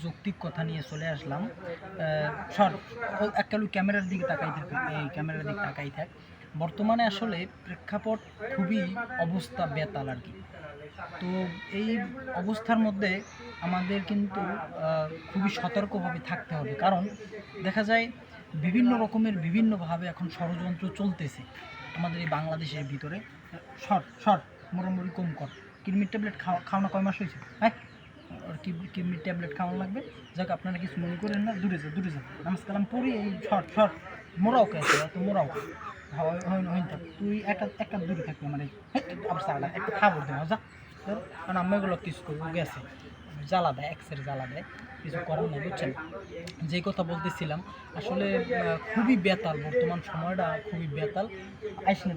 যৌক্তিক কথা নিয়ে চলে আসলাম। সর এককালু ক্যামেরার দিকে তাকাই থাক, এই ক্যামেরার দিকে তাকাই থাক। বর্তমানে আসলে প্রেক্ষাপট খুবই অবস্থা বেতাল আর কি। তো এই অবস্থার মধ্যে আমাদের কিন্তু খুবই সতর্কভাবে থাকতে হবে, কারণ দেখা যায় বিভিন্ন রকমের বিভিন্নভাবে এখন ষড়যন্ত্র চলতেছে আমাদের এই বাংলাদেশের ভিতরে। শর্ট মোটামুটি কম কর। কিডনির ট্যাবলেট খাওয়ানো কয় মাস হয়েছে? হ্যাঁ, আর কিডনির ট্যাবলেট খাওয়ানো লাগবে। যাক, আপনারা কিছু মনে করেন না, দূরে যা নামাজ কালাম পড়ি। এই শর্ট মোরাও কে আছে এত মোরাও হইন থাক, তুই একটা দূরে থাকবি মানে আবার সারা একটা খাবার দেওয়া যা তোর, কারণ আমি এগুলো কিছু করবো গেছে জ্বালা দেয়, এক্সের জ্বালা দেয়, কিছু করার নেই বুঝছেন। যেই কথা বলতেছিলাম, আসলে খুবই বেতাল বর্তমান সময়টা, খুবই বেতাল।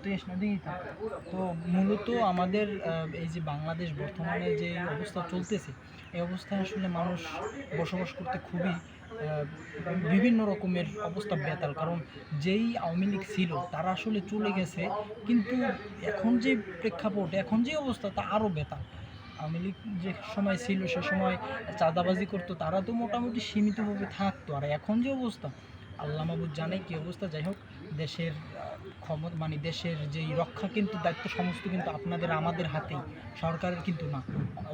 তুই আইস না দিই থাক। তো মূলত আমাদের এই যে বাংলাদেশ বর্তমানে যে অবস্থা চলতেছে, এই অবস্থায় আসলে মানুষ বসবাস করতে খুবই বিভিন্ন রকমের অবস্থা বেতাল, কারণ যেই আওয়ামী লীগ ছিল তারা আসলে চলে গেছে, কিন্তু এখন যে প্রেক্ষাপট, এখন যে অবস্থা তা আরও বেতাল। আওয়ামী লীগ যে সময় ছিল সে সময় চাঁদাবাজি করতো, তারা তো মোটামুটি সীমিতভাবে থাকতো, আর এখন যে অবস্থা আল্লাহ মাহবুদ জানে কী অবস্থা। যাই হোক, দেশের ক্ষমতা মানে দেশের যেই রক্ষা কিন্তু দায়িত্ব সমস্ত কিন্তু আপনাদের আমাদের হাতেই, সরকারের কিন্তু না।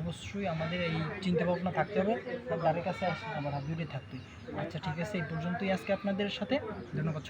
অবশ্যই আমাদের এই চিন্তাভাবনা থাকতে হবে, তার দ্বারের কাছে আসতে আবার দূরে থাকতে। আচ্ছা ঠিক আছে, এই পর্যন্তই আজকে আপনাদের সাথে। ধন্যবাদ।